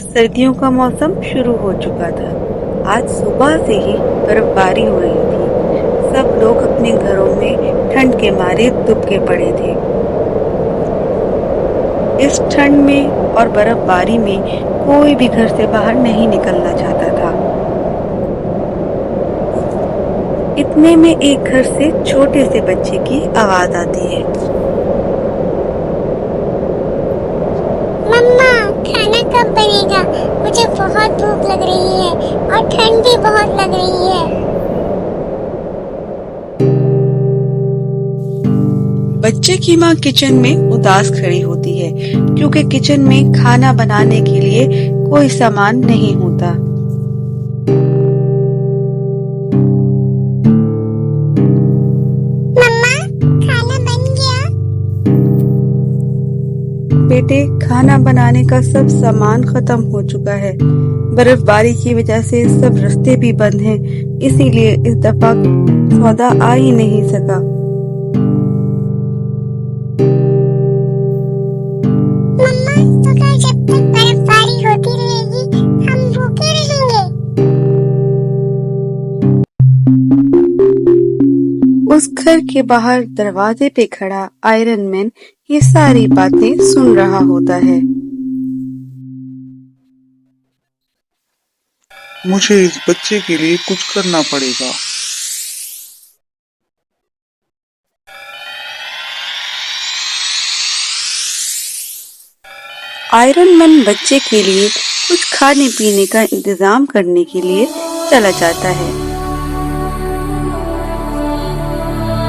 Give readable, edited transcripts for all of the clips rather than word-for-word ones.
सर्दियों का मौसम शुरू हो चुका था। आज सुबह से ही बर्फबारी हो रही थी। सब लोग अपने घरों में ठंड के मारे दुबके पड़े थे। इस ठंड में और बर्फबारी में कोई भी घर से बाहर नहीं निकलना चाहता था। इतने में एक घर से छोटे से बच्चे की आवाज आती है। मम्मा, खाना कब बनेगा? मुझे बहुत भूख लग रही है और ठंड भी बहुत लग रही है। बच्चे की माँ किचन में उदास खड़ी होती है क्योंकि किचन में खाना बनाने के लिए कोई सामान नहीं होता। मम्मा, खाना बन गया? बेटे, खाना बनाने का सब सामान खत्म हो चुका है। बर्फबारी की वजह से सब रास्ते भी बंद हैं, इसीलिए इस दफा सौदा आ ही नहीं सका। मम्मा, तो क्या जब तक बर्फबारी होती रहेगी हम भूखे रहेंगे? उस घर के बाहर दरवाजे पे खड़ा आयरन मैन ये सारी बातें सुन रहा होता है। मुझे इस बच्चे के लिए कुछ करना पड़ेगा। आयरन मैन बच्चे के लिए कुछ खाने पीने का इंतजाम करने के लिए चला जाता है।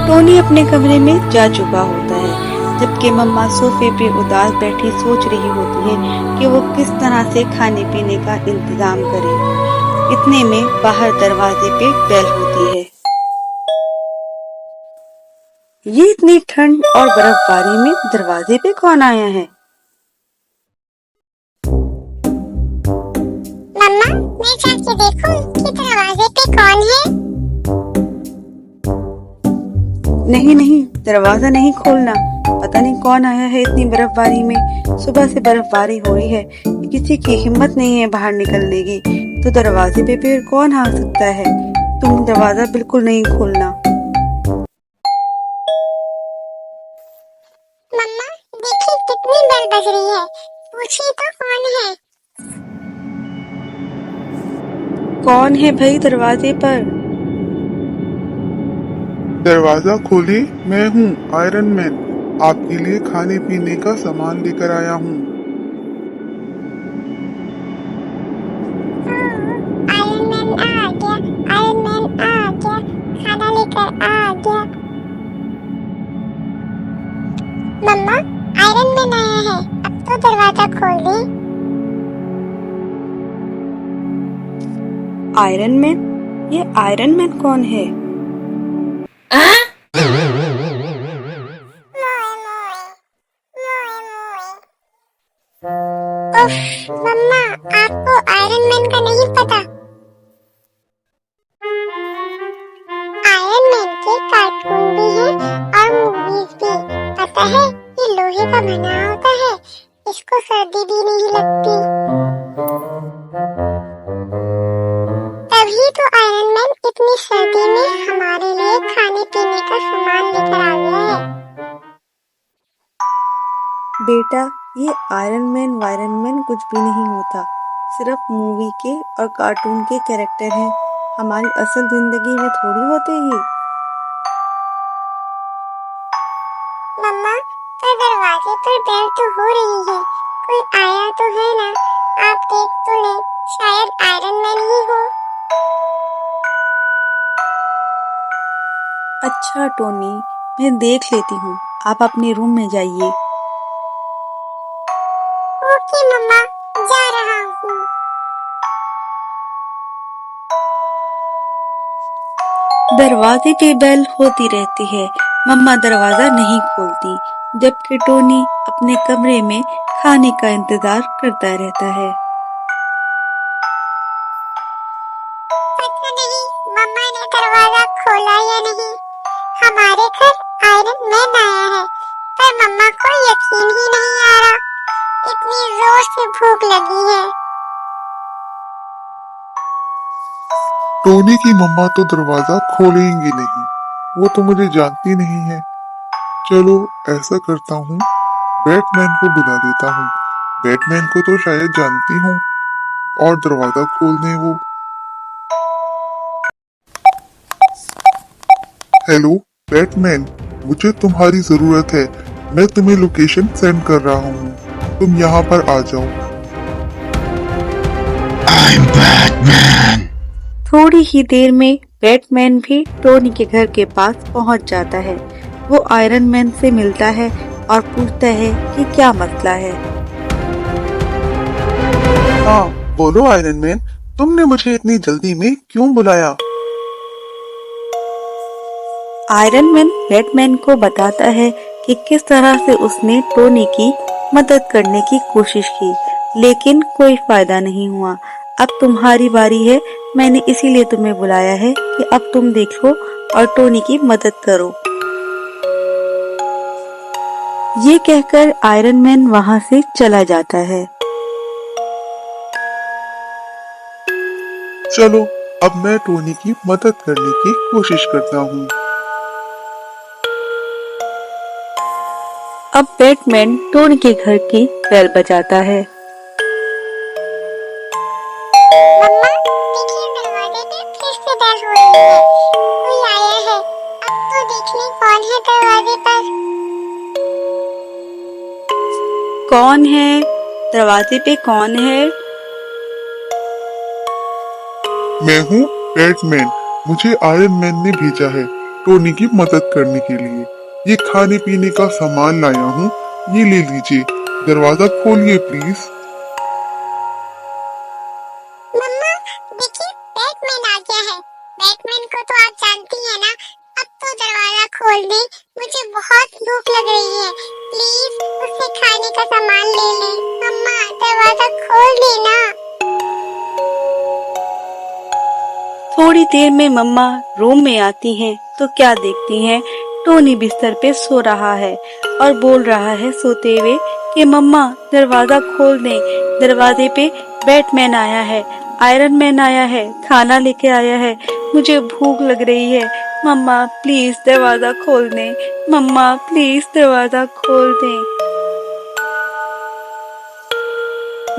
टोनी अपने कमरे में जा चुका होता है, जबकि मम्मा सोफे पे उदास बैठी सोच रही होती है कि वो किस तरह से खाने पीने का इंतजाम करे। इतने में बाहर दरवाजे पे बेल होती है। ये इतनी ठंड और बर्फबारी में दरवाजे पे कौन आया है? मम्मा, मैं जाके देखूं कि दरवाजे पे कौन है? नहीं नहीं, दरवाजा नहीं खोलना। पता नहीं कौन आया है इतनी बर्फबारी में। सुबह से बर्फबारी हो रही है, किसी की हिम्मत नहीं है बाहर निकलने की, तो दरवाजे पे फिर कौन आ सकता है? तुम दरवाजा बिल्कुल नहीं खोलना। मम्मा, देखिए कितनी बेल बज रही है। पूछिए तो कौन है? कौन है भाई दरवाजे पर? दरवाजा खोलिए, मैं हूँ आयरन मैन। आपके लिए खाने पीने का सामान लेकर आया हूँ। आयरन मैन आ गया, आयरन मैन आ गया, खाना लेकर आ गया। मम्मा, आयरन मैन आया है, अब तो दरवाजा खोल दे। Iron Man? ये आयरन मैन कौन है? उफ, मम्मा, आपको आयरन मैन का नहीं पता? आयरन मैन के कार्टून भी हैं और मूवीज भी। पता है, ये लोहे का बना होता है, इसको सर्दी भी नहीं लगती। तभी तो आयरन मैन इतनी सर्दी में हमारे लिए खाने पीने का सामान लेकर आ गया है। बेटा, ये आयरन मैन वायरन मैन कुछ भी नहीं होता, सिर्फ मूवी के और कार्टून के कैरेक्टर हैं। हमारी असल जिंदगी में थोड़ी होते ही। मम्मा, पर दरवाजे पर बेल तो हो रही है, कोई आया तो है ना? आप देख तो ले, शायद आयरन मैन ही हो। अच्छा टोनी, मैं देख लेती हूँ, आप अपने रूम में जाइए। ओके मम्मा, जा रहा हूँ। दरवाजे पे बेल होती रहती है, मम्मा दरवाजा नहीं खोलती, जबकि टोनी अपने कमरे में खाने का इंतजार करता रहता है। पता नहीं मम्मा ने दरवाजा खोला या नहीं। हमारे घर आयरन मैन आया है, पर मम्मा को यकीन ही नहीं आ रहा। इतनी जोर से भूख लगी है। टोनी की मम्मा तो दरवाजा खोलेंगी नहीं, वो तो मुझे जानती नहीं है। चलो ऐसा करता हूँ, बैटमैन को बुला लेता हूँ। बैटमैन को तो शायद जानती हूँ और दरवाजा खोल दें वो। हेलो बैटमैन, मुझे तुम्हारी जरूरत है। मैं तुम्हें लोकेशन सेंड कर रहा हूँ, तुम यहाँ पर आ जाओ। I'm Batman. थोड़ी ही देर में बैटमैन भी टोनी के घर के पास पहुंच जाता है। वो आयरन मैन से मिलता है और पूछता है कि क्या मसला है। हाँ बोलो आयरन मैन, तुमने मुझे इतनी जल्दी में क्यों बुलाया? आयरन मैन बैटमैन को बताता है कि किस तरह से उसने टोनी की मदद करने की कोशिश की, लेकिन कोई फायदा नहीं हुआ। अब तुम्हारी बारी है, मैंने इसीलिए तुम्हें बुलाया है कि अब तुम देख लो और टोनी की मदद करो। ये कहकर आयरन मैन वहां से चला जाता है। चलो अब मैं टोनी की मदद करने की कोशिश करता हूँ। अब बैटमैन टोनी के घर की बेल बजाता है। मम्मा देखिए, दरवाजे पे फिर से बेल हो रही है। कोई आया है। अब तो देखने कौन है दरवाजे पर। कौन है? दरवाजे पे कौन है? मैं हूँ बैटमैन, मुझे आयरन मैन ने भेजा है टोनी की मदद करने के लिए। ये खाने पीने का सामान लाया हूँ, ये ले लीजिए। दरवाजा खोलिए प्लीज। मम्मा देखिए, बैटमैन आ गया है। बैटमैन को तो आप जानती हैं ना। अब तो दरवाजा खोल दे, मुझे बहुत भूख लग रही है। प्लीज उससे खाने का सामान ले ले। मम्मा दरवाजा खोल देना। थोड़ी देर में मम्मा रूम में आती हैं तो क्या देखती हैं, टोनी बिस्तर पे सो रहा है और बोल रहा है सोते हुए कि मम्मा दरवाजा खोल दें, दरवाजे पे बैटमैन आया है, आयरन मैन आया है, खाना लेके आया है, मुझे भूख लग रही है, मम्मा प्लीज दरवाजा खोल दें, मम्मा प्लीज दरवाजा खोल दें।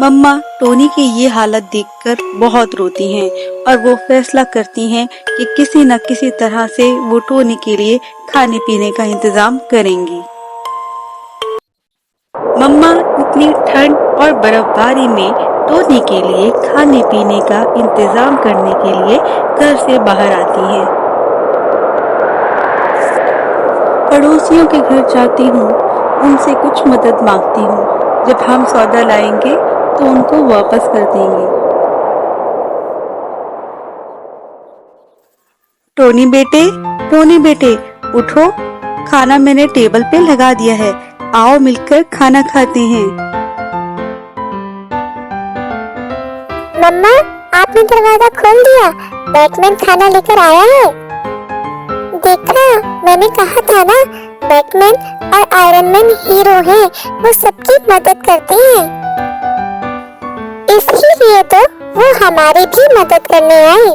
मम्मा टोनी की ये हालत देखकर बहुत रोती हैं और वो फैसला करती हैं कि किसी न किसी तरह से वो टोनी के लिए खाने पीने का इंतजाम करेंगी। मम्मा इतनी ठंड और बर्फबारी में टोनी के लिए खाने पीने का इंतजाम करने के लिए घर से बाहर आती हैं। पड़ोसियों के घर जाती हूँ, उनसे कुछ मदद मांगती हूँ। जब हम सौदा लाएंगे तो उनको वापस कर देंगे। टोनी बेटे उठो, खाना मैंने टेबल पे लगा दिया है, आओ मिलकर खाना खाते हैं। मम्मा आपने दरवाजा खोल दिया, बैटमैन खाना लेकर आया है। देखा, मैंने कहा था ना, बैटमैन और आयरन मैन हीरो हैं, वो सबकी मदद करते हैं। इसीलिए तो वो हमारी भी मदद करने आए।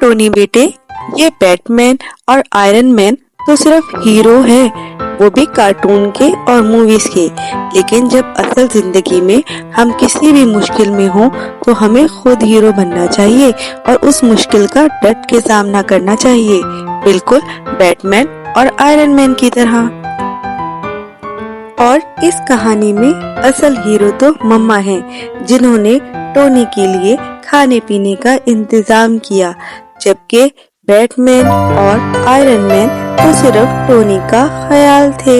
टोनी बेटे, ये बैटमैन और आयरन मैन तो सिर्फ हीरो हैं, वो भी कार्टून के और मूवीज के। लेकिन जब असल जिंदगी में हम किसी भी मुश्किल में हो तो हमें खुद हीरो बनना चाहिए और उस मुश्किल का डट के सामना करना चाहिए, बिल्कुल बैटमैन और आयरन मैन की तरह। और इस कहानी में असल हीरो तो मम्मा हैं, जिन्होंने टोनी के लिए खाने पीने का इंतजाम किया, जबकि बैटमैन और आयरन मैन तो सिर्फ टोनी का ख्याल थे।